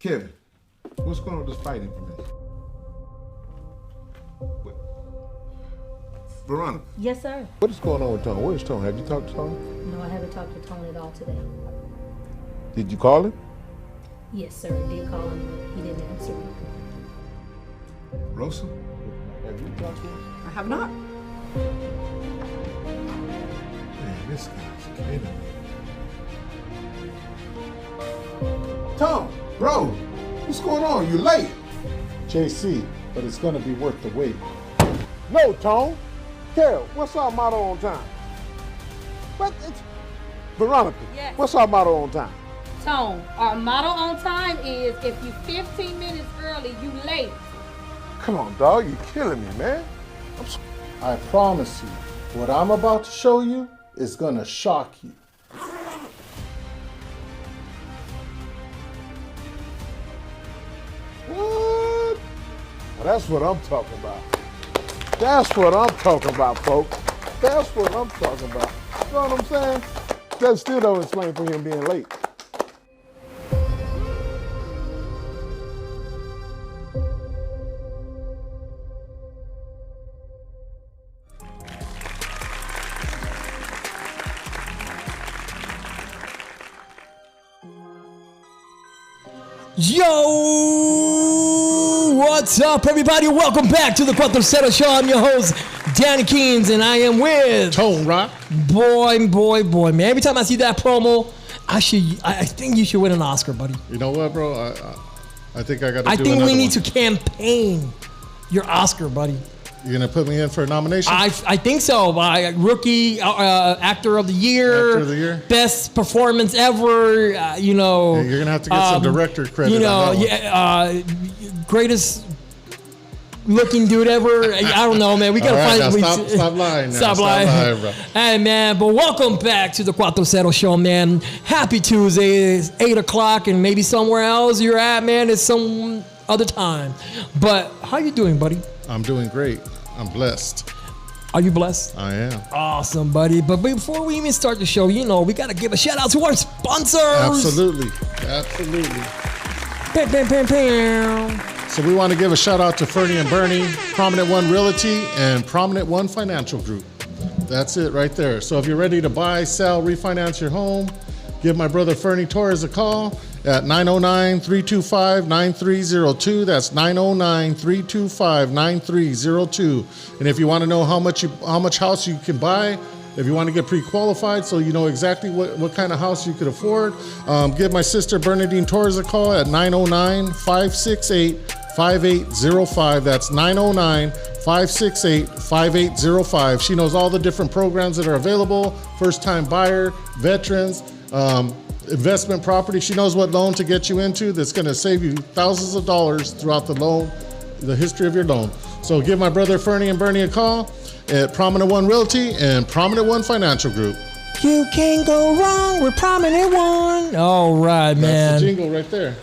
Kevin, what's going on with this fight information? What? Veronica. Yes, sir. What is going on with Tone? Where's Tone? Have you talked to Tone? No, I haven't talked to Tony at all today. Did you call him? Yes, sir. I did call him, but he didn't answer me. Rosa? Have you talked to him? I have not. Man, this guy's kidding me. Tom, bro, what's going on? You late? JC, but it's gonna be worth the wait. No, Tom. Carol, what's our motto on time? What? Veronica, Yes. what's our motto on time? Tone, our motto on time is if you 15 minutes early, you late. Come on, dog, you're killing me, man. I promise you, what I'm about to show you is gonna shock you. What? Well, that's what I'm talking about. That's what I'm talking about, folks. That's what I'm talking about. You know what I'm saying? That still don't explain for him being late. Yo, what's up, everybody? Welcome back to the CUATRO CERO show. I'm your host, Danny Keens, and I am with Tone Rock. Boy, man. Every time I see that promo, I think you should win an Oscar, buddy. You know what, bro? I think I got to do I think another we need one. to campaign your Oscar, buddy. You're gonna put me in for a nomination? I think so. Rookie actor of the year. Actor of the year. Best performance ever. You're gonna have to get some director credit. You know, on that one. Greatest looking dude ever. I don't know, man. We gotta All right, find. now stop lying. Now. Stop lying, bro. Hey, man. But welcome back to the CUATRO CERO show, man. Happy Tuesday. It's 8 o'clock, and maybe somewhere else you're at, man. It's some other time. But how you doing, buddy? I'm doing great. I'm blessed. Are you blessed? I am. Awesome, buddy. But before we even start the show, we got to give a shout out to our sponsors. Absolutely. Bam, bam, bam, bam. So we want to give a shout out to Fernie and Bernie, Prominent One Realty, and Prominent One Financial Group. That's it right there. So if you're ready to buy, sell, refinance your home, give my brother Fernie Torres a call at 909-325-9302. That's 909-325-9302. And if you want to know how much house you can buy, if you want to get pre-qualified so you know exactly what kind of house you could afford, give my sister Bernadine Torres a call at 909-568-5805. That's 909-568-5805. She knows all the different programs that are available, first-time buyer, veterans, investment property. She knows what loan to get you into that's going to save you thousands of dollars throughout the loan, the history of your loan. So give my brother Fernie and Bernie a call at Prominent One Realty and Prominent One Financial Group. You can't go wrong with Prominent One. All right, man. That's the jingle right there.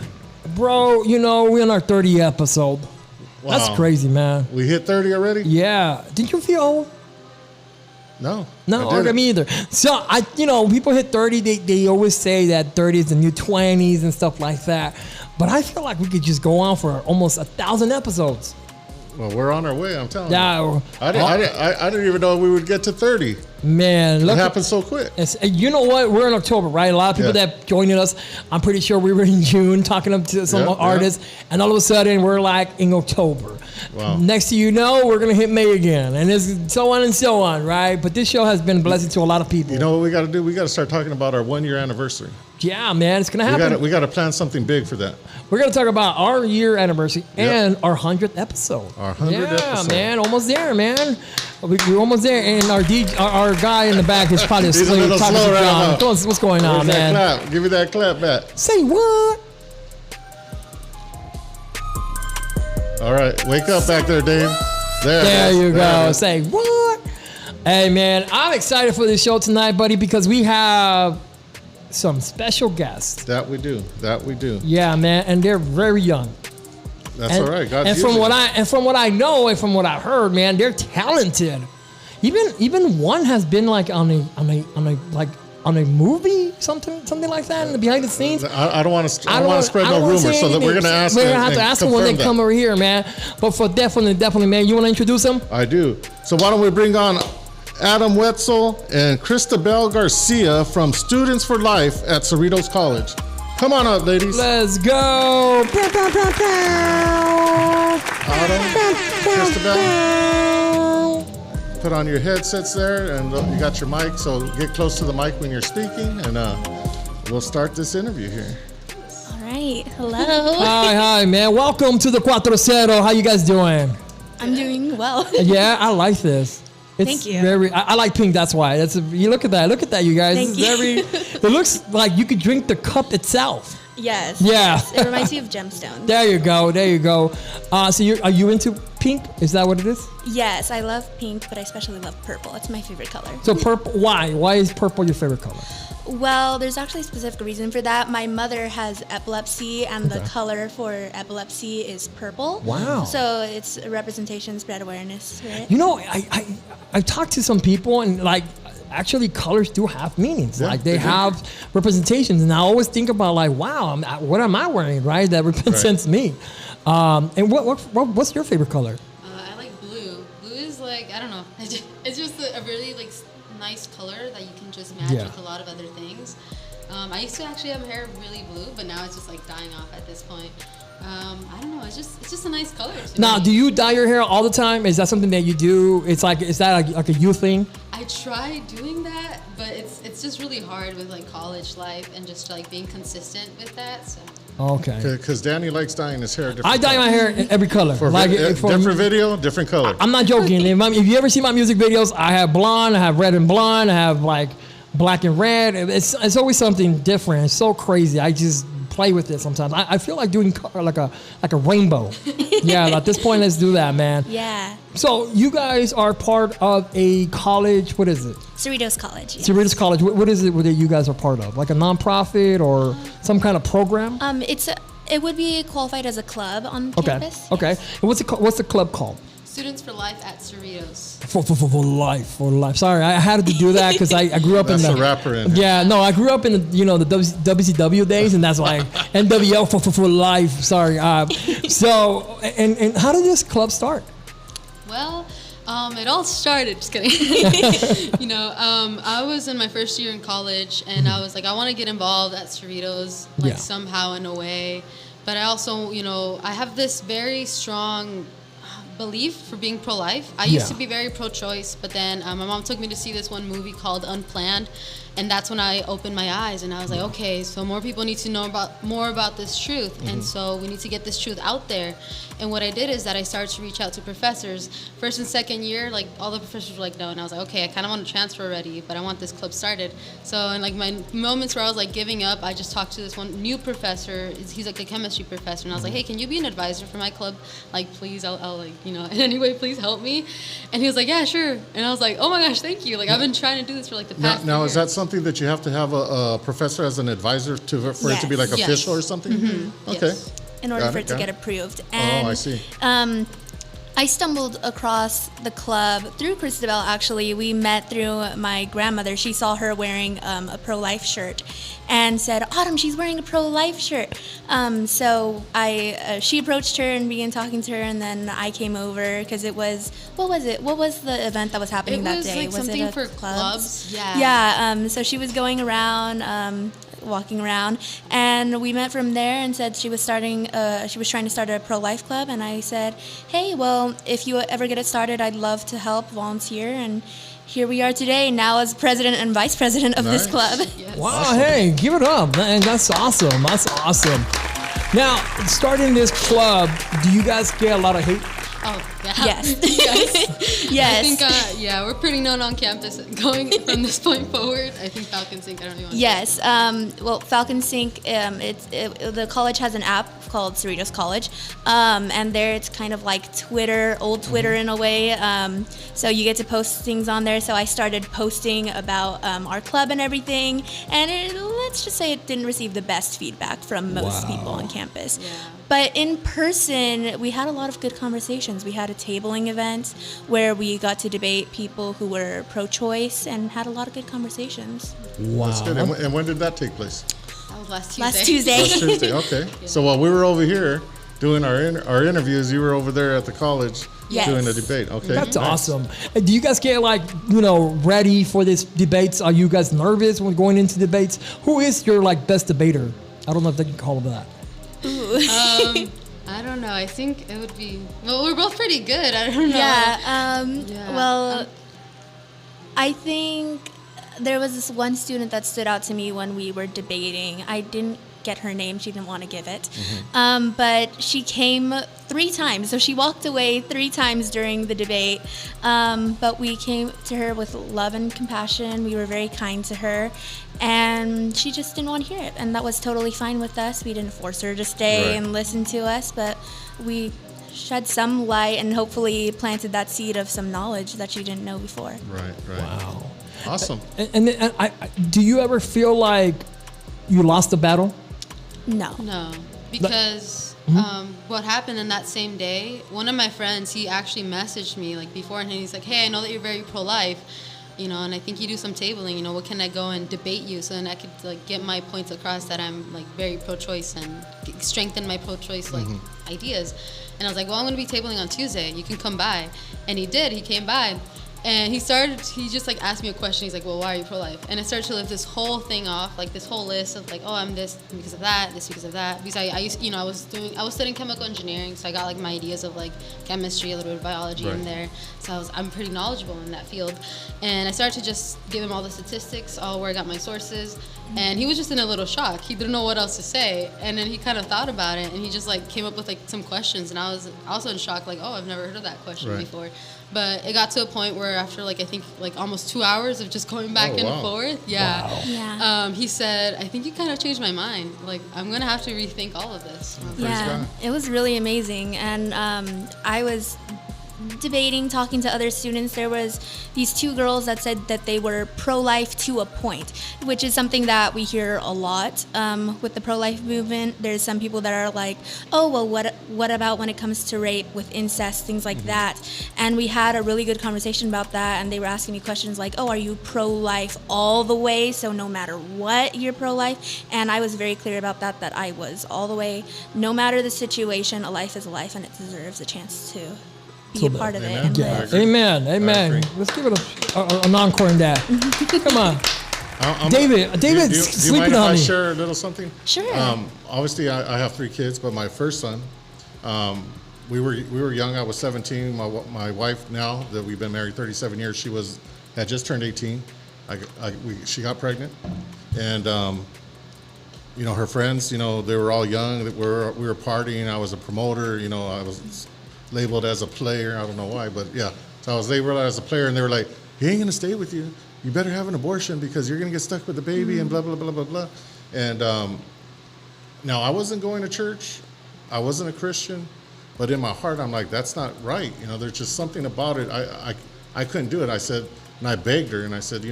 Bro, we're on our 30th episode. Wow. That's crazy, man. We hit 30 already? Yeah. Did you feel old? No. No, I didn't. me either. So, people hit 30, they always say that 30 is the new 20s and stuff like that. But I feel like we could just go on for almost 1,000 episodes. Well, we're on our way, I'm telling you. Yeah. I didn't even know we would get to 30. Man, It happened so quick. You know what? We're in October, right? A lot of people that joined us, I'm pretty sure we were in June talking to some artists, and all of a sudden we're like in October. Wow. Next thing you know, we're going to hit May again, and it's so on and so on, right? But this show has been a blessing to a lot of people. You know what we got to do? We got to start talking about our 1-year anniversary. Yeah, man, it's going to happen. We got to plan something big for that. We're going to talk about our year anniversary and our 100th episode. Our 100th episode. Yeah, man, almost there, man. We're almost there, and our guy in the back is probably He's a asleep. little slow right now. What's going on, Where's that man? clap? Give me that clap back. Say what? All right, wake up back there, Dave. There you go. There. Say what? Hey, man, I'm excited for this show tonight, buddy, because we have some special guests. That we do. Yeah, man, and they're very young. That's all right. God's and from what I know and from what I heard, man, they're talented. Even one has been like on a on a movie, something like that, in the behind the scenes. I don't want to spread no wanna rumors, say so that we're anything. going to ask We're them gonna have to and ask them when they confirm come that. over here, man. But for definitely, man, you want to introduce them? I do. So why don't we bring on Adam Wetzel and Cristabel Garcia from Students for Life at Cerritos College. Come on up, ladies. Let's go. Adam, Cristabel, put on your headsets there, and you got your mic, so get close to the mic when you're speaking, and we'll start this interview here. All right. Hello. Hi, man. Welcome to the CUATRO CERO. How you guys doing? I'm doing well. Yeah, I like this. It's Thank you. Very. I like pink. That's why. You look at that. Look at that, you guys. Thank It's you. It looks like you could drink the cup itself. Yes. Yeah. Yes. It reminds me of gemstones. There you go. So are you into pink? Is that what it is? Yes, I love pink, but I especially love purple. It's my favorite color. So purple. Why? Why is purple your favorite color? Well, there's actually a specific reason for that. My mother has epilepsy, and the color for epilepsy is purple. Wow. So it's a representation, spread awareness. Right? You know, I've talked to some people, and like, actually, colors do have meanings. Yeah, like they they do. have representations, and I always think about like, wow, what am I wearing? Right, that represents me. And what's your favorite color? I like blue. Blue is like, I don't know. It's just a really like nice color that you can just match Yeah. with a lot of other things. I used to actually have my hair really blue, but now it's just like dying off at this point. I don't know. It's just a nice color. to Now, me. do you dye your hair all the time? Is that something that you do? Is that like a you thing? I try doing that, but it's just really hard with like college life and just like being consistent with that. So. Okay. Because Danny likes dyeing his hair different. I dye my hair in every color. For for- different video, different color. I'm not joking. If you ever see my music videos, I have blonde, I have red and blonde, I have like black and red. It's always something different. It's so crazy. I just play with it sometimes. I feel like doing color like a rainbow. Yeah, at this point, let's do that, man. Yeah. So you guys are part of a college. What is it? Cerritos College. Yes. Cerritos College. What is it that you guys are part of? Like a nonprofit or some kind of program? It would be qualified as a club on Okay. campus. Okay. Yes. And what's the club called? Students for Life at Cerritos. For life. Sorry, I had to do that because I grew up That's in the a rapper in here. Yeah, no, I grew up in the WCW days, and that's like NWL for life. Sorry. So and how did this club start? Well, it all started, just kidding. I was in my first year in college, and I was like, I want to get involved at Cerritos, like Yeah. somehow in a way. But I also, I have this very strong belief for being pro-life. I used Yeah. to be very pro-choice, but then my mom took me to see this one movie called Unplanned, and that's when I opened my eyes, and I was like, okay, so more people need to know more about this truth, and so we need to get this truth out there. And what I did is that I started to reach out to professors. First and second year, like all the professors were like, no, and I was like, okay, I kind of want to transfer already, but I want this club started. So in like my moments where I was like giving up, I just talked to this one new professor. He's like a chemistry professor, and I was like, hey, can you be an advisor for my club? Like, please, I'll like, in any way, please help me. And he was like, yeah, sure. And I was like, oh my gosh, thank you. Like I've been trying to do this for like the past Now year. is that something that you have to have a professor as an advisor for it to be like Yes. official or something? Okay. Yes. In order Got for it, it to got get it. approved. Oh, And I see. I stumbled across the club through Cristabel. Actually, we met through my grandmother. She saw her wearing a pro-life shirt, and said, "Autumn, she's wearing a pro-life shirt." So she approached her and began talking to her, and then I came over because it was what was it? What was the event that was happening It that was day? like was something it a for clubs. Yeah. Yeah. So she was going around. Walking around, and we met from there, and said she was trying to start a pro-life club, and I said, hey, well, if you ever get it started, I'd love to help volunteer, and here we are today, now as president and vice president of this Nice. club. Yes. Wow, hey, give it up, man. That's awesome. That's awesome. Now, starting this club, do you guys get a lot of hate? Oh, yeah. Yes. Yes. Yes. I think, we're pretty known on campus. Going from this point forward, I think Falcon Sync, I don't know. Yes. Well, Falcon Sync, the college has an app called Cerritos College, and there it's kind of like Twitter, old Twitter in a way. So you get to post things on there. So I started posting about our club and everything, and let's just say it didn't receive the best feedback from most Wow. people on campus. Yeah. But in person, we had a lot of good conversations. We had a tabling event where we got to debate people who were pro-choice and had a lot of good conversations. Wow. That's good. And when did that take place? That was last Tuesday. Last Tuesday. Last Tuesday. Okay. So while we were over here doing our interviews, you were over there at the college Yes. doing the debate. Okay. That's Nice. awesome. Do you guys get like, ready for this debates? Are you guys nervous when going into debates? Who is your like best debater? I don't know if they can call him that. I don't know. I think it would be. Well, we're both pretty good. I don't know. Yeah. Well, I think there was this one student that stood out to me when we were debating. I didn't get her name. She didn't want to give it. But she came 3 times. So she walked away 3 times during the debate. But we came to her with love and compassion. We were very kind to her. And she just didn't want to hear it. And that was totally fine with us. We didn't force her to stay Right. and listen to us. But we shed some light and hopefully planted that seed of some knowledge that she didn't know before. Right. Wow. Awesome. And do you ever feel like you lost the battle? No. No, because what happened in that same day, one of my friends, he actually messaged me like beforehand. He's like, "Hey, I know that you're very pro-life, and I think you do some tabling. What can I go and debate you so then I could like get my points across that I'm like very pro-choice and strengthen my pro-choice like ideas." And I was like, "Well, I'm gonna be tabling on Tuesday. You can come by." And he did. He came by. And he just like asked me a question. He's like, "Well, why are you pro-life?" And I started to lift this whole thing off, like this whole list of like, "Oh, I'm this because of that, this because of that." Because I used, I was studying chemical engineering, so I got like my ideas of like chemistry, a little bit of biology in Right. there. So I'm pretty knowledgeable in that field. And I started to just give him all the statistics, all where I got my sources. And he was just in a little shock. He didn't know what else to say. And then he kind of thought about it, and he just like came up with like some questions. And I was also in shock, like, "Oh, I've never heard of that question Right. before." But it got to a point where after like I think like almost 2 hours of just going back Oh, and wow. forth, Yeah. he said, "I think you kind of changed my mind. Like I'm gonna have to rethink all of this." Yeah, God. it was really amazing. And I was debating, talking to other students. There was these 2 girls that said that they were pro-life to a point, which is something that we hear a lot with the pro-life movement. There's some people that are like, "Oh, well, what about when it comes to rape with incest, things like that?" And we had a really good conversation about that, and they were asking me questions like, "Oh, are you pro-life all the way, so no matter what, you're pro-life?" And I was very clear about that I was all the way, no matter the situation. A life is a life, and it deserves a chance to be a part of it Amen. and Yeah. live. Amen. Amen. agree. Let's give it an encore in that. Come on. David's do you sleeping mind if on I me. share a little something? Sure. Obviously, I have 3 kids, but my first son, we were young. I was 17. My wife now that we've been married 37 years, had just turned 18. She got pregnant, and her friends, they were all young. We were partying. I was a promoter. I was labeled as a player. I don't know why, but yeah. So I was labeled as a player, and they were like, "He ain't gonna stay with you. You better have an abortion because you're gonna get stuck with the baby and blah blah blah blah blah." And now I wasn't going to church. I wasn't a Christian, but in my heart, I'm like, that's not right. There's just something about it. I couldn't do it. I said, and I begged her, and I said,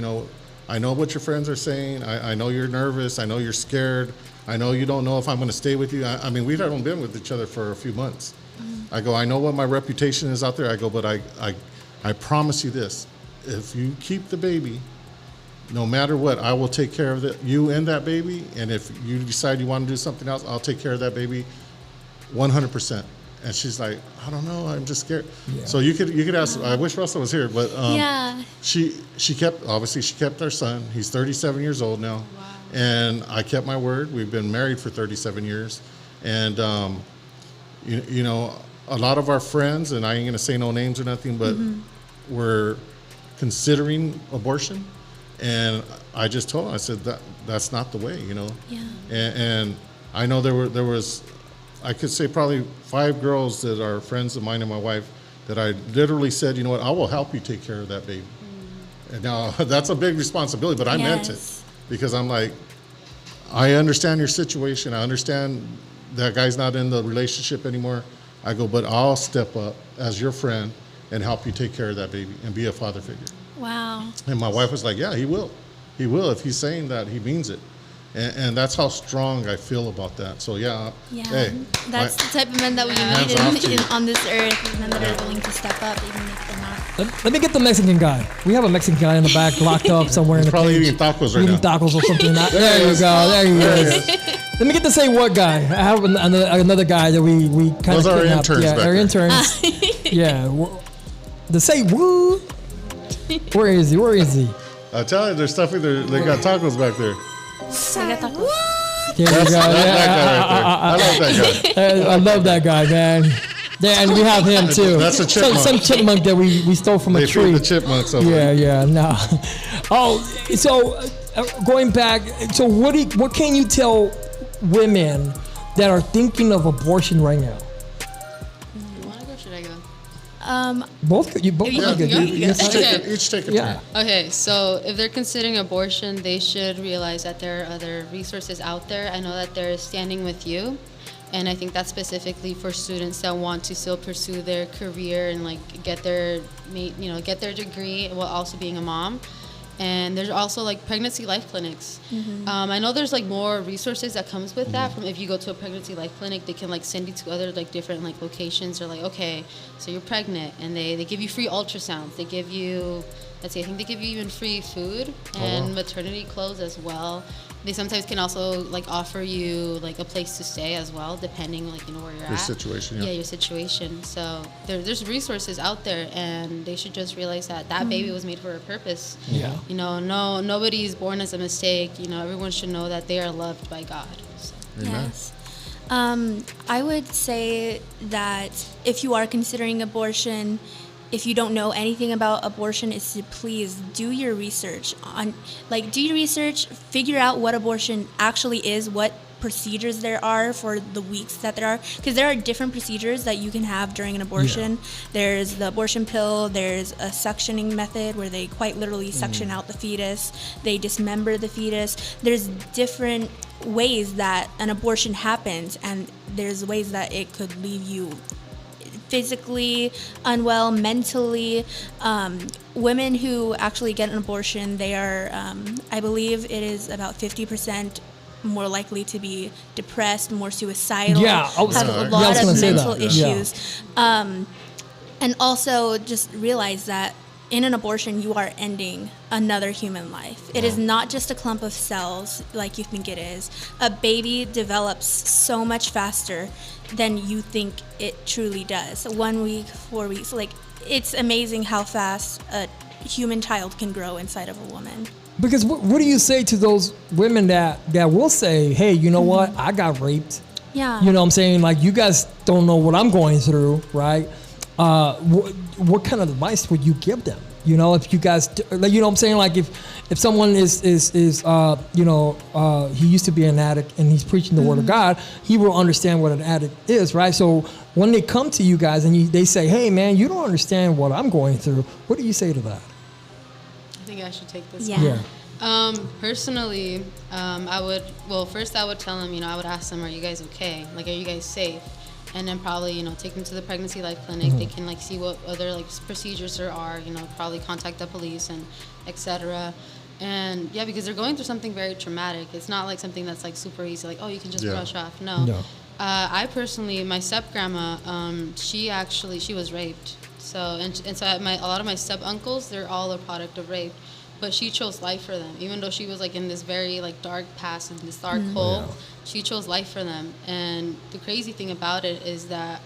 I know what your friends are saying. I know you're nervous. I know you're scared. I know you don't know if I'm going to stay with you. I mean, we haven't been with each other for a few months. I go, I know what my reputation is out there. I go, but I promise you this. If you keep the baby, no matter what, I will take care of you and that baby. And if you decide you want to do something else, I'll take care of that baby 100%. And she's like, I don't know, I'm just scared. Yeah. So you could ask. I wish Russell was here, but Yeah. She kept our son. He's 37 years old now, Wow. and I kept my word. We've been married for 37 years, and a lot of our friends, and I ain't gonna say no names or nothing, but were considering abortion, and I just told her, I said that's not the way, Yeah. And I know there was. I could say probably 5 girls that are friends of mine and my wife that I literally said, I will help you take care of that baby. And now that's a big responsibility, but I meant it Yes. because I'm like, I understand your situation. I understand that guy's not in the relationship anymore. I go, but I'll step up as your friend and help you take care of that baby and be a father figure. Wow. And my wife was like, yeah, he will. He will. If he's saying that, he means it. And that's how strong I feel about that. So Yeah, hey, that's the type of men that we Hands off to need you. on this earth, men that are willing to step up, even if they're not. Let me get the Mexican guy. We have a Mexican guy in the back, locked up somewhere in he's the probably cage. eating tacos right Eating now. tacos or something. There he you is. go. There he There he is. Let me get to say what guy. I have another guy that we kind of Those are our kidnapped. interns Yeah, back our there. interns. Yeah. To say woo. Where is he? Where is he? I tell you, there's stuff. They got tacos back there. We got tacos. There you That's go. that guy right there. I love that guy. I love that guy, man. Yeah, and we have him too. That's a chipmunk. Some chipmunk that we stole from They a tree. feed the chipmunks over Yeah, there. yeah, no. Oh, so going back, so what can you tell women that are thinking of abortion right now? You want to go or should I go? Both, you both. You are good. go. You- Each take a yeah. turn. Okay, so if they're considering abortion, they should realize that there are other resources out there. I know that they're Standing With You, and I think that's specifically for students that want to still pursue their career and like get their degree while also being a mom. And there's also like pregnancy life clinics. I know there's like more resources that comes with that. From if you go to a pregnancy life clinic, they can like send you to other like different like locations. They're like, okay, so you're pregnant, and they give you free ultrasounds. They give you, let's see, I think they give you even free food and maternity clothes as well. They sometimes can also like offer you like a place to stay as well, depending like where you're at. Your situation, yeah. Yeah, your situation. So there's resources out there, and they should just realize that that baby was made for a purpose. Yeah. Nobody's born as a mistake. Everyone should know that they are loved by God. So. Amen. Yes. I would say that if you are considering abortion, if you don't know anything about abortion, is to please do your research figure out what abortion actually is, what procedures there are for the weeks that there are, because there are different procedures that you can have during an abortion. There's the abortion pill, there's a suctioning method where they quite literally suction out the fetus, they dismember the fetus. There's different ways that an abortion happens, and there's ways that it could leave you physically unwell, mentally. Women who actually get an abortion, they are, I believe it is about 50% more likely to be depressed, more suicidal, Yeah, I was- have yeah, a I was lot gonna of say mental that. Yeah. issues. And also just realize that in an abortion, you are ending another human life. It is not just a clump of cells like you think it is. A baby develops so much faster than you think it truly does. 1 week, 4 weeks, it's amazing how fast a human child can grow inside of a woman. Because what do you say to those women that will say, hey, you know what? I got raped. Yeah. You know what I'm saying? Like, you guys don't know what I'm going through, right? What kind of advice would you give them? If you guys, you know what I'm saying? Like, if someone is he used to be an addict and he's preaching the word of God, he will understand what an addict is, right? So when they come to you guys and they say, hey, man, you don't understand what I'm going through, what do you say to that? I think I should take this. Yeah. Yeah. Personally, I would tell them, I would ask them, are you guys okay? Like, are you guys safe? And then probably, take them to the pregnancy life clinic. They can see what other procedures there are, probably contact the police and etc. And yeah, because they're going through something very traumatic. It's not like something that's super easy, like, oh, you can just brush off. No. I personally, my step grandma, she was raped. So a lot of my step uncles, they're all a product of rape. But she chose life for them, even though she was in this very dark past, in this dark hole. She chose life for them. And the crazy thing about it is that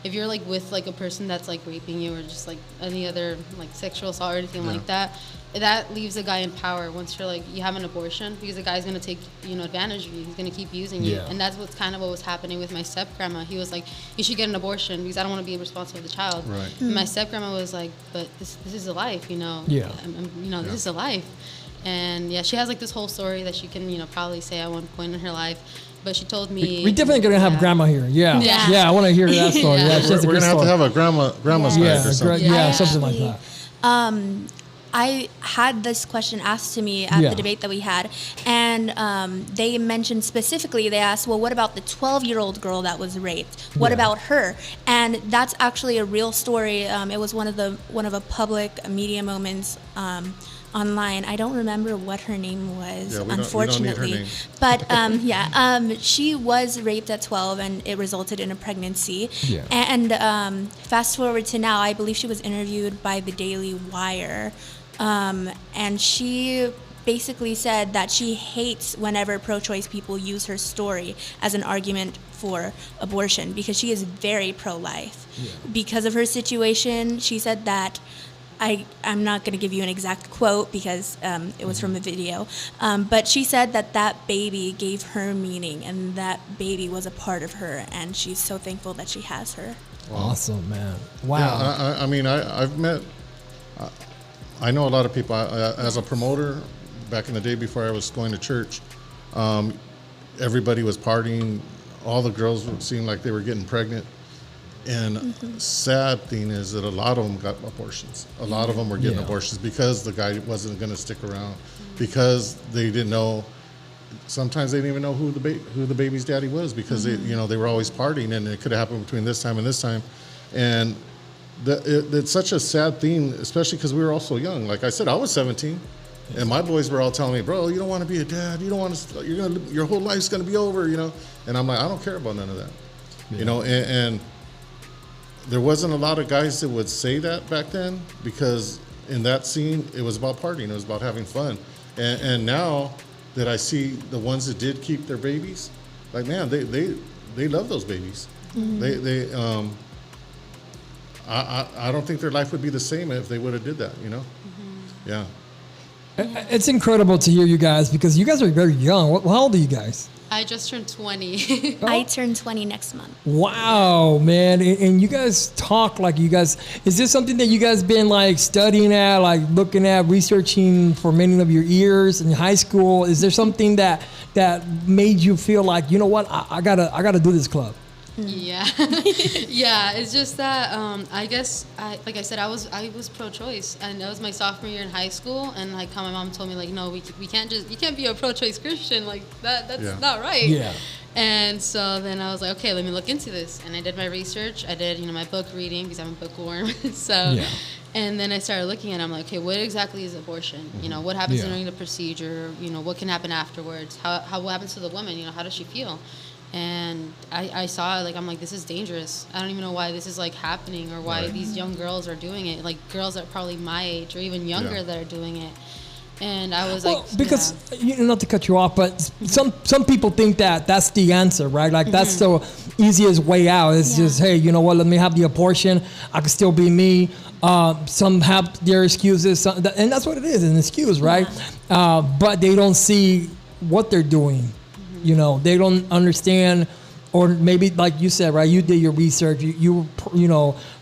if you're with a person that's raping you, or just any other sexual assault or anything like that, that leaves a guy in power once you have an abortion, because the guy's gonna take advantage of you. He's gonna keep using you, and that's what was happening with my step grandma. He was like, you should get an abortion because I don't want to be responsible for the child. Right. And my step grandma was like, but this is a life, Yeah. this is a life. And yeah, she has this whole story that she can probably say at one point in her life. But she told me, We definitely gonna have grandma here. Yeah. Yeah. Yeah, I want to hear that story. Yeah. Yeah, she has a We're good gonna have to story. have a grandma's night or something. Yeah, something like that. I had this question asked to me at Yeah. the debate that we had, and they mentioned specifically, they asked, well, what about the 12-year-old girl that was raped? What about her? And that's actually a real story. It was one of a public media moments online. I don't remember what her name was, Yeah, we don't need her unfortunately. name. But she was raped at 12, and it resulted in a pregnancy. Yeah. And fast forward to now, I believe she was interviewed by the Daily Wire, and she basically said that she hates whenever pro-choice people use her story as an argument for abortion, because she is very pro-life. Yeah. Because of her situation, she said that, I'm not going to give you an exact quote because it was from a video, but she said that that baby gave her meaning, and that baby was a part of her, and she's so thankful that she has her. Awesome, man. Wow. Yeah, I mean, I've met, I know a lot of people. As a promoter, back in the day before I was going to church, everybody was partying. All the girls seemed like they were getting pregnant. And sad thing is that a lot of them got abortions. A lot of them were getting abortions because the guy wasn't going to stick around, because they didn't know. Sometimes they didn't even know who the baby's daddy was, because they were always partying, and it could have happened between this time and this time. And it's such a sad thing, especially because we were all so young. Like I said, I was 17, and my boys were all telling me, "Bro, you don't want to be a dad. You don't want to. Your whole life's going to be over." And I'm like, I don't care about none of that. And there wasn't a lot of guys that would say that back then, because in that scene, it was about partying. It was about having fun. And now that I see the ones that did keep their babies, like, man, they love those babies. I don't think their life would be the same if they would have did that, Yeah. It's incredible to hear you guys, because you guys are very young. How old are you guys? I just turned 20. I turn 20 next month. Wow, man. And you guys talk like you guys, is this something that you guys been like studying at, like looking at, researching for many of your years in high school? Is there something that made you feel like, you know what, I gotta do this club? Yeah. Yeah, it's just that I guess like I said, I was pro-choice, and that was my sophomore year in high school, and like how my mom told me, like, no, you can't be a pro-choice Christian, like that's not right. Yeah. And so then I was like, okay, let me look into this, and I did my research. I did my book reading, because I'm a bookworm. So Yeah. and then I started looking at it. I'm like, okay, what exactly is abortion? What happens during the procedure? What can happen afterwards? What happens to the woman? How does she feel? And I saw it, like, I'm like, this is dangerous. I don't even know why this is like happening, or why these young girls are doing it, like girls that are probably my age or even younger that are doing it. And I was like, because not to cut you off, but some people think that that's the answer, right? Like that's the easiest way out. It's just, hey, you know what? Let me have the abortion. I can still be me. Some have their excuses, and that's what it is, an excuse, right? But they don't see what they're doing. They don't understand, or maybe like you said, right? You did your research. You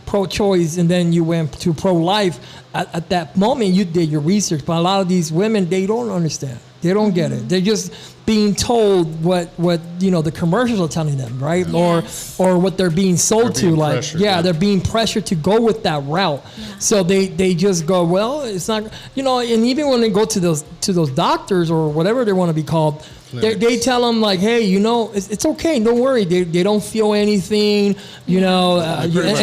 pro-choice, and then you went to pro-life. At that moment, you did your research. But a lot of these women, they don't understand. They don't get it. They're just being told what the commercials are telling them, right? Yes. Or what they're being sold to. Like, pressured, they're being pressured to go with that route. Yeah. So they just go, well, it's not, and even when they go to those doctors or whatever they want to be called, they tell them, like, hey, it's okay, don't worry. They don't feel anything, and they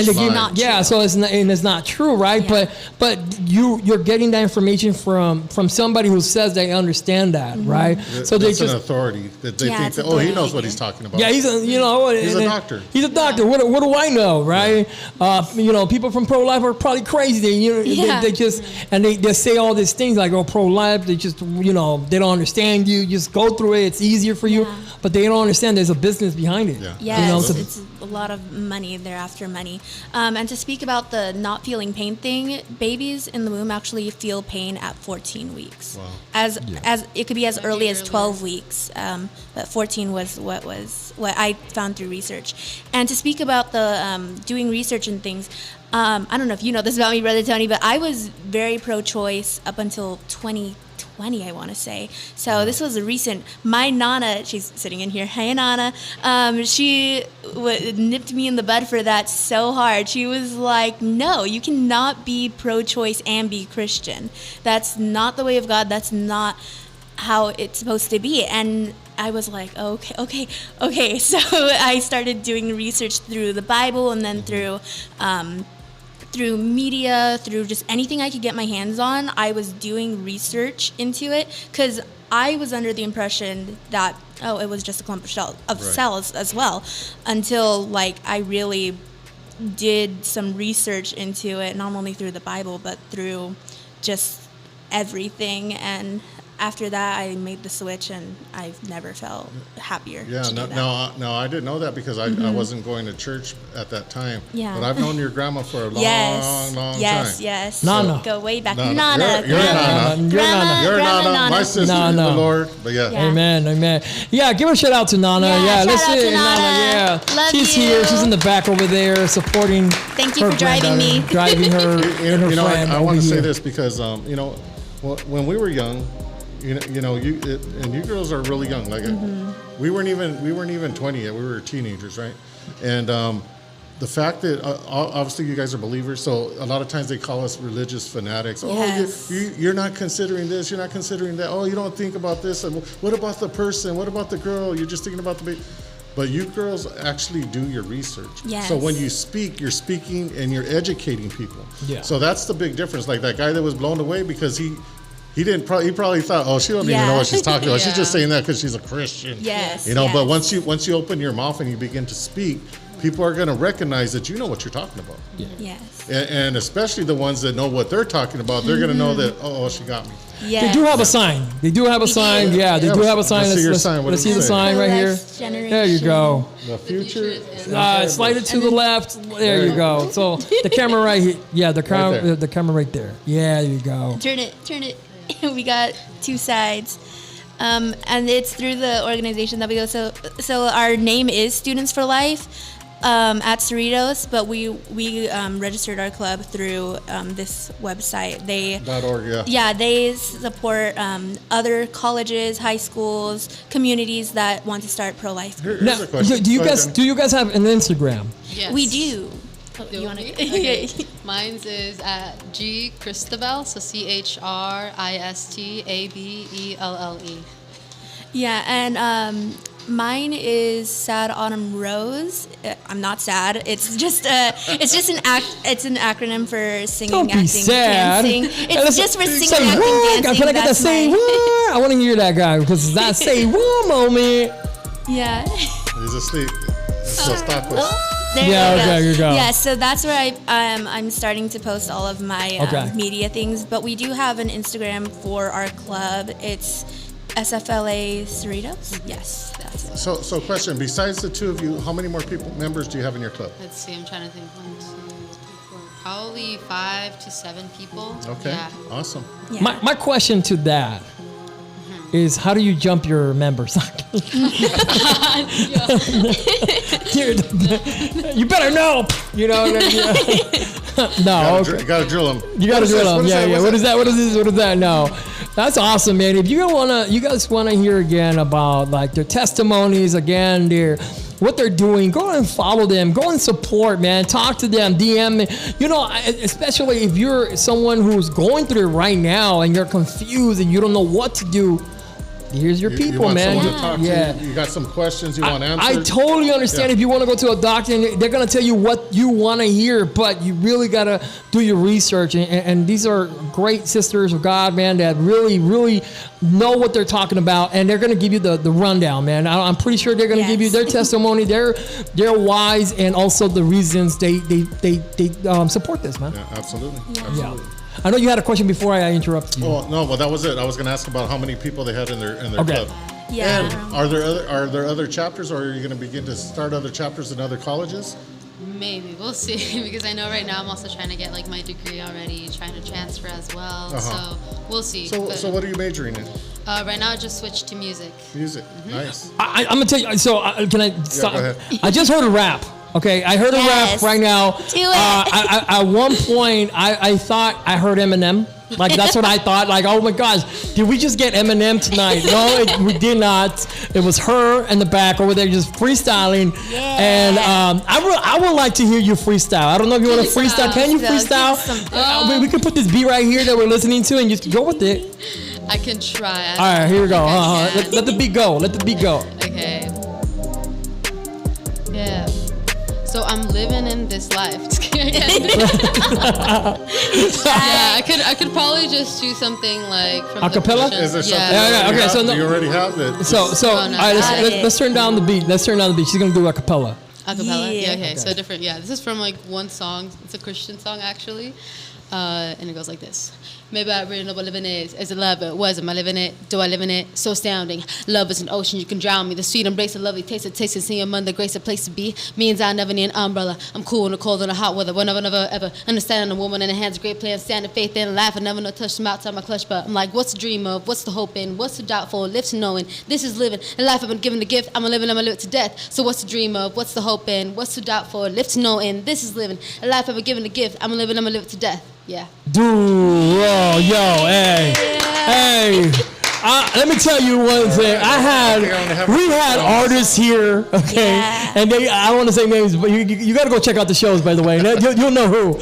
give, so it's not true, right? Yeah. But you're getting that information from somebody who says they understand that, right? So they just an authority that they think that, he knows what he's talking about. Yeah, he's a doctor. He's a doctor. What do I know, right? Yeah. People from pro-life are probably crazy. They just and they say all these things like, pro-life. They just they don't understand you. Just go through it. It's easier for you, but they don't understand there's a business behind it. Yeah, it's a lot of money. They're after money. And to speak about the not feeling pain thing, babies in the womb actually feel pain at 14 weeks. Wow. As it could be as early as 12 weeks, but 14 was what I found through research. And to speak about the doing research and things, I don't know if you know this about me, Brother Tony, but I was very pro-choice up until 2020, I want to say. So this was a recent. My Nana, she's sitting in here. Hey, Nana. She nipped me in the bud for that so hard. She was like, no, you cannot be pro-choice and be Christian. That's not the way of God. That's not how it's supposed to be. And I was like, okay. So I started doing research through the Bible and then through through media, through just anything I could get my hands on, I was doing research into it because I was under the impression that, it was just a clump of cells as well, until like I really did some research into it, not only through the Bible, but through just everything. And after that, I made the switch, and I've never felt happier. Yeah, no, I didn't know that because I wasn't going to church at that time. Yeah. But I've known your grandma for a long time. Yes. Nana. Go way back. Nana. You're Grandma. Nana. Grandma. You're Grandma Nana. My sister in the Lord. But yeah. Amen. Yeah, give a shout out to Nana. Yeah, let's shout out see to Nana. Yeah. Love She's you. here. She's in the back over there supporting. Thank you her for driving me. Driving her and her friend. I want to say here. this because when we were young, you girls are really young. Like we weren't even 20 yet. We were teenagers, right? And the fact that obviously you guys are believers, so a lot of times they call us religious fanatics. Yes. Oh, you're not considering this. You're not considering that. Oh, you don't think about this. And what about the person? What about the girl? You're just thinking about the baby. But you girls actually do your research. Yes. So when you speak, you're speaking and you're educating people. Yeah. So that's the big difference. Like that guy that was blown away because he probably thought, oh, she don't even know what she's talking about. Yeah. She's just saying that because she's a Christian. Yes. But once you open your mouth and you begin to speak, people are going to recognize that you know what you're talking about. Yeah. Yes. And especially the ones that know what they're talking about, they're going to know that, oh, she got me. Yes. They do have a sign. They do have a sign. do. Yeah, they do have a sign. Let's see your sign. What Let's does it see the say? sign right here. Next generation. There you go. The future. Slide it to the left. There you go. So the camera right here. Yeah, the camera. there. The camera right there. Yeah, there you go. Turn it. We got two sides. And it's through the organization that we go. So our name is Students for Life at Cerritos, but we registered our club through this website. .org, yeah. Yeah, they support other colleges, high schools, communities that want to start pro-life. Here's Now, a question. do you Go ahead, guys Jenny. have an Instagram? Yes. We do. Do You wanna- we? Okay. Mine's is at G Christabel, so CHRISTABELLE. Yeah, and mine is Sad Autumn Rose. I'm not sad. It's just it's an acronym for singing, Don't be acting, sad. dancing. It's just for singing, say acting, what? dancing. Can I get that That's say my- what? I want to hear that guy because it's that say what moment. Yeah. He's asleep. So stop us. There Yeah, you go. okay, you go. Yeah, so that's where I'm starting to post all of my Okay. media things. But we do have an Instagram for our club. It's SFLA Cerritos. Yes, that's it. So question, besides the two of you, how many more members do you have in your club? Let's see, I'm trying to think. 1, 2, 3, 4. Probably 5 to 7 people. Okay, Yeah. awesome. Yeah. My question to that is, how do you jump your members? You better know. You know. No. Okay. You gotta drill them. You gotta drill them. Yeah. What is that? What is this? What is that? No. That's awesome, man. If you guys wanna hear again about like their testimonies, again, what they're doing, go and follow them. Go and support, man. Talk to them. DM me. Especially if you're someone who's going through it right now and you're confused and you don't know what to do. Here's your You people, want man. someone to talk to. You got some questions you want answered. I totally understand if you want to go to a doctor and they're going to tell you what you want to hear, but you really got to do your research. And these are great sisters of God, man, that really, really know what they're talking about. And they're going to give you the rundown, man. I'm pretty sure they're going to give you their testimony, their whys, and also the reasons they support this, man. Yeah, absolutely. Yeah. Absolutely. I know you had a question before I interrupted you. Oh no, well that was it. I was going to ask about how many people they had in their Okay. club. Yeah. And are there other chapters, or are you going to begin to start other chapters in other colleges? Maybe we'll see because I know right now I'm also trying to get like my degree already, trying to transfer as well. So we'll see. So But, what are you majoring in? right now I just switched to music. Music. Nice. I'm gonna tell you. So can I stop? go ahead. I just heard a rap. Okay, I heard a rap Yes. right now. Do it. At one point, I thought I heard Eminem. Like that's what I thought. Like, oh my gosh, did we just get Eminem tonight? No, we did not. It was her in the back over there just freestyling. Yeah. And I would like to hear you freestyle. I don't know if you want to freestyle. Can you freestyle? We can put this beat right here that we're listening to and just go with it. I can try. All right, here we go. I Let the beat go. Let the beat go. Okay. Yeah. So I'm living in this life. Yeah, I could probably just do something like from Acapella? the Is there something? Yeah, okay, so no- you already have it. So, Oh, no. all right, let's turn down the beat. Let's turn down the beat. She's gonna do a cappella. Acapella? Yeah. Yeah, okay. So different, this is from like one song. It's a Christian song actually. And it goes like this. Maybe I really know what living is it love it? Was it? Am I living it? Do I live in it? So astounding. Love is an ocean, you can drown me. The sweet embrace, the lovely taste, it tastes, see I'm under grace, a place to be. Means I never need an umbrella. I'm cool in the cold and the hot weather. Whenever, never, ever. Understanding a woman in the hands, great plan, standing faith in life. I never know touch them outside my clutch, but I'm like, what's the dream of? What's the hope in? What's the doubt for? Live to knowing. This is living. In life I've been given the gift. I'm going to live it to death. So what's the dream of? What's the hope in? What's the doubt for? Live to knowing. This is living. In life I've been given the gift. I'm going to live it to death. Yeah. Dude, oh, yo, hey. Let me tell you one thing. We had artists here, okay, and I don't want to say names, but you got to go check out the shows, by the way. You'll know who,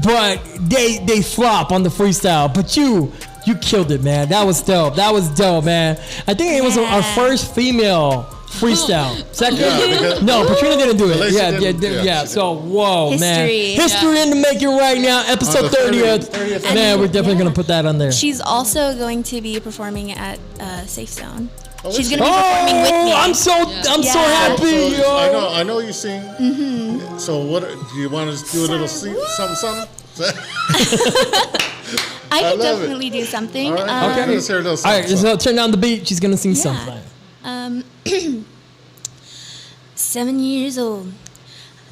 but they flop on the freestyle. But you killed it, man. That was dope, man. I think it was our first female freestyle. Second? Yeah, no, Patrina didn't do it. Yeah. So, whoa, man. History. History in the making right now. Episode 30th. Man, we're definitely going to put that on there. She's also going to be performing at Safe Zone. She's is going to be performing with me. I'm so happy, yo. I know you sing. Mm-hmm. So what do you want to do? A little something? I can love definitely do something. All right. Okay. Let's hear a little All right, something. so turn down the beat. She's going to sing something. 7 years old,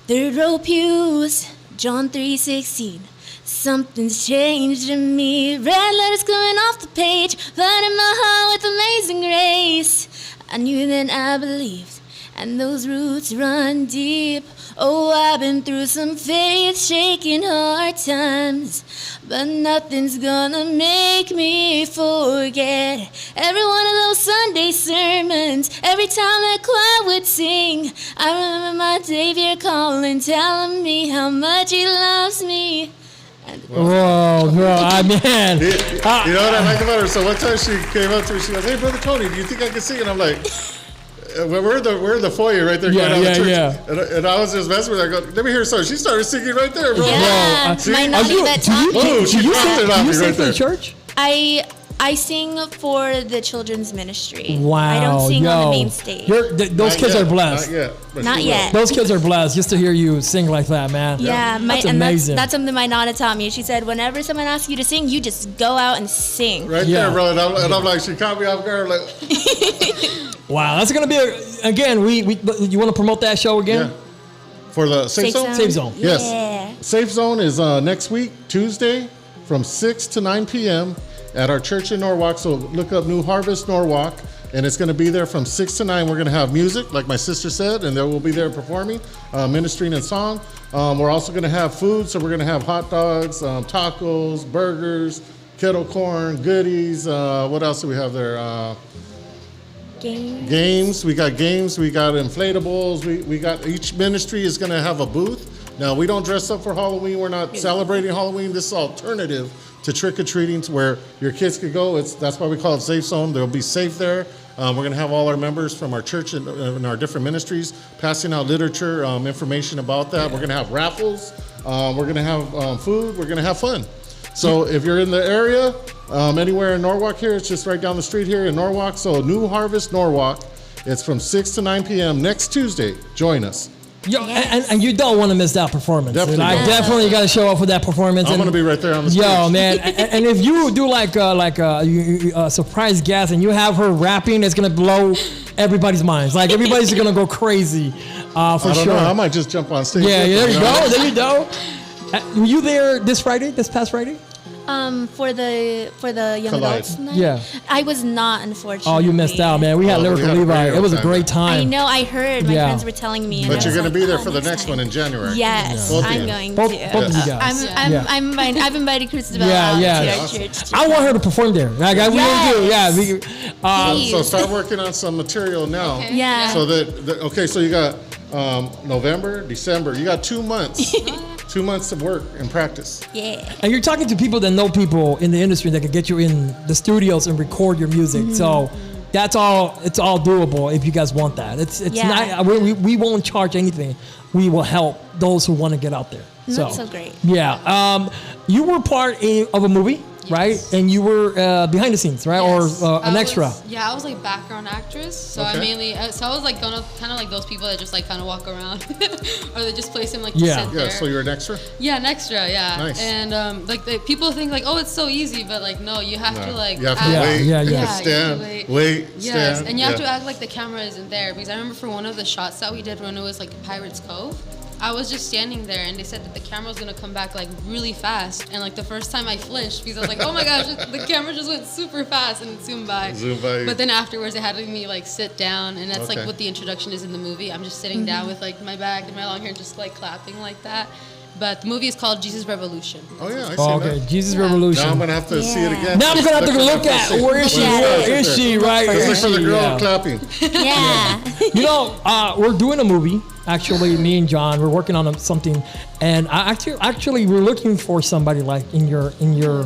third row pews, John 3:16. Something's changed in me. Red letters coming off the page, flooding my heart with amazing grace. I knew that I believed, and those roots run deep. Oh, I've been through some faith-shaking hard times, but nothing's gonna make me forget every one of those Sunday sermons. Every time that choir would sing, I remember my Savior calling, telling me how much He loves me. Whoa, girl, man. You know what I like about her? So one time she came up to me, she goes, "Hey, Brother Tony, do you think I can sing?" And I'm like, we're in the foyer right there going down the church. Yeah. And I was just messing with her. I go, "Let me hear a song." She started singing right there, bro. Yeah, my nanny that taught me. She dropped it on me right there. Church? I sing for the children's ministry. Wow, I don't sing on the main stage. Those kids are blessed. Not yet. Those kids are blessed just to hear you sing like that, man. Yeah, that's amazing. That's something my nana taught me. She said, whenever someone asks you to sing, you just go out and sing. Right there, bro. And I'm like, she caught me off guard. Like, wow, that's gonna be again. You want to promote that show again? Yeah. For the Safe Zone? Safe Zone. Yeah. Yes. Safe Zone is next week, Tuesday, from 6 to 9 p.m. at our church in Norwalk. So look up New Harvest Norwalk, and it's going to be there from 6 to 9. We're going to have music, like my sister said, and they will be there performing, ministering and song. We're also going to have food, so we're going to have hot dogs, tacos, burgers, kettle corn, goodies. What else do we have there? Games. We got games. We got inflatables. We got, each ministry is going to have a booth. Now, we don't dress up for Halloween. We're not celebrating Halloween. This is alternative to trick-or-treating, to where your kids could go. That's why we call it Safe Zone. They'll be safe there. We're going to have all our members from our church and our different ministries passing out literature, information about that. We're going to have raffles. We're going to have food. We're going to have fun. So if you're in the area, anywhere in Norwalk here, it's just right down the street here in Norwalk. So New Harvest Norwalk. It's from 6 to 9 p.m. next Tuesday. Join us. Yo, and you don't want to miss that performance. Definitely got to show up for that performance. I'm going to be right there on the stage. Yo, man, and if you do like a surprise guest and you have her rapping, it's going to blow everybody's minds. Like, everybody's going to go crazy for I don't sure. know. I might just jump on stage. Yeah, there you go. There you go. Were you there this past Friday? For the young Collide. adults night? Yeah. I was not, unfortunately. Oh, you missed out, man. We had Lyrical Levi. It was a great time. I know, I heard. My friends were telling me. But you're going to be there oh, for the next one in January. Yes, Both of I'm you. going Both to. of you guys. I've invited Christabel out to our church. I want her to perform there. Like, we really do. Yeah. So start working on some material now. Okay. Yeah. So so you got November, December. You got 2 months. 2 months of work and practice. Yeah. And you're talking to people that know people in the industry that can get you in the studios and record your music. So that's all. It's all doable if you guys want that. It's Yeah. not. We won't charge anything. We will help those who want to get out there. That's so great. Yeah. You were part of a movie, right? And you were behind the scenes, right? Yes. Or an extra. I was like background actress. So Okay. I mainly, so I was like kind of like those people that just like kind of walk around, or they just place him like to Yeah. sit Yeah, there. so you're an extra? Yeah, an extra, yeah. Nice. And like people think like, oh, it's so easy, but like no, you have to like. You have to act- wait, Yeah, you yeah. have to stand, wait, Yes, stand. and you have to act like the camera isn't there, because I remember for one of the shots that we did when it was like Pirates Cove, I was just standing there and they said that the camera was gonna come back like really fast, and like the first time I flinched because I was like, oh my gosh, the camera just went super fast and it zoomed by. But then afterwards they had me like sit down, and that's Okay. like what the introduction is in the movie. I'm just sitting down with like my back and my long hair, just like clapping like that. But the movie is called Jesus Revolution. Oh yeah, I see Oh, okay. that. Jesus Yeah. Revolution. Now I'm gonna have to see it Yeah. again. Now I'm gonna have to look at where is she? Where is she? Right? Let's Where look is for the she? girl Yeah. clapping. Yeah. You know, we're doing a movie. Actually, me and John, we're working on something, and actually, we're looking for somebody like in your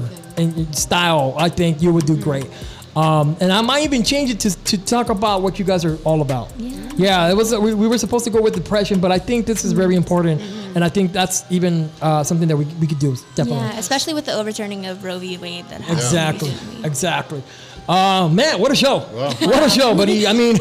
style. I think you would do great. And I might even change it to talk about what you guys are all about. Yeah, it was. We were supposed to go with depression, but I think this is very important, and I think that's even something that we could do definitely. Yeah, especially with the overturning of Roe v. Wade that happened Exactly. recently. Exactly. Man, what a show! What a show, buddy. I mean,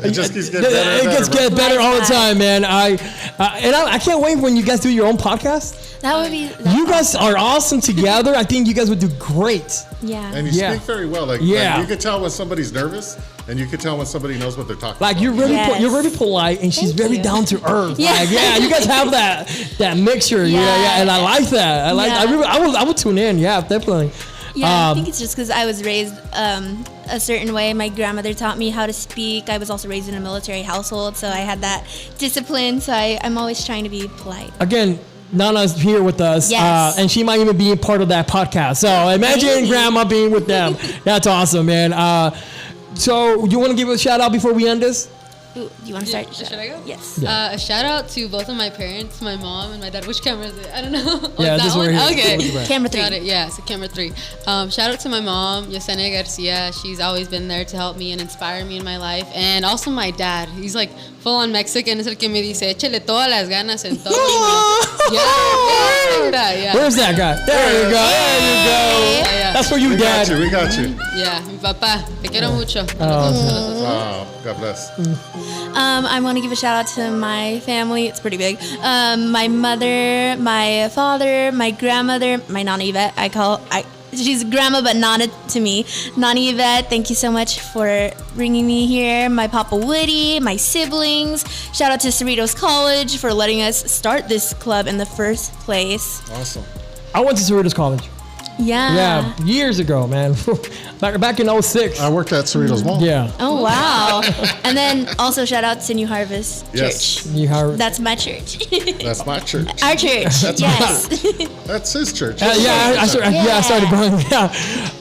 It just keeps getting better. it gets better. better all the time, man. I can't wait when you guys do your own podcast. That would be. You guys are awesome together. I think you guys would do great. Yeah. And you Yeah. speak very well. Like Yeah. you can tell when somebody's nervous, and you can tell when somebody knows what they're talking Like about. you're really Yes. you're really polite, and she's Thank very you. down to earth. Yeah. Like, yeah, you guys have that mixture. Yeah, Yeah. and I like that. I Yeah. would tune in. Yeah, definitely. Yeah, I think it's just because I was raised a certain way. My grandmother taught me how to speak. I was also raised in a military household, so I had that discipline. So I'm always trying to be polite. Again, Nana's here with us, Yes. and she might even be a part of that podcast. So imagine Maybe. Grandma being with them. That's awesome, man. So you want to give a shout out before we end this? Ooh, do you want to start? Should I go? Yes. A shout out to both of my parents, my mom and my dad. Which camera is it? I don't know. Yeah, that this one? one right here. Okay. Camera 3. Got it. Yeah, so camera 3. Shout out to my mom, Yesenia Garcia. She's always been there to help me and inspire me in my life. And also my dad. He's like full on Mexican. Es el que me dice, échale todas las ganas en todo. Yeah. Where's that guy? There you go. There you go. Yeah. That's for you, We got Dad. you. We got you. Yeah, mi papá. Te quiero mucho. Oh, God bless. I want to give a shout out to my family. It's pretty big. My mother, my father, my grandmother, my Nana Yvette. She's grandma, but Nana to me. Nana Yvette, thank you so much for bringing me here. My Papa Woody, my siblings. Shout out to Cerritos College for letting us start this club in the first place. Awesome. I went to Cerritos College. Yeah, years ago, man. back in 06. I worked at Cerritos Mall. Yeah. Oh, wow. And then also shout out to New Harvest Yes. Church. You have, That's my church. That's my church. Our church. Yes. That's his church. I started going. Yeah,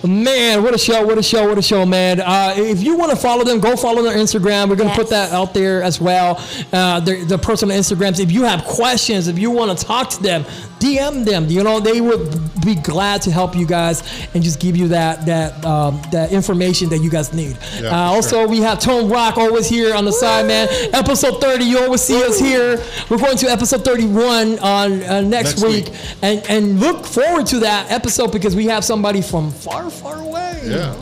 man, what a show, man. If you want to follow them, go follow their Instagram. We're gonna put that out there as well. The personal Instagrams. If you have questions, if you want to talk to them, DM them. You know, they would be glad to help you guys and just give you that information that you guys need. Yeah, Also, we have Tone Rock always here on the side, man. Episode 30, you always see us here. We're going to episode 31 on next week. And look forward to that episode because we have somebody from far, far away. Yeah.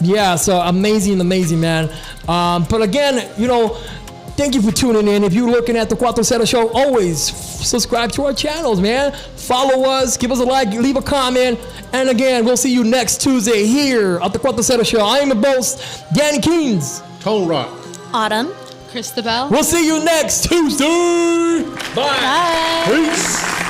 Yeah, so amazing, man. But again, you know, thank you for tuning in. If you're looking at the CUATRO CERO show, always subscribe to our channels, man. Follow us, give us a like, leave a comment. And again, we'll see you next Tuesday here at the CUATRO CERO show. I am the host, Danny Keynes. Tone Rock. Autumn. Christabel. We'll see you next Tuesday. Bye. Bye. Peace.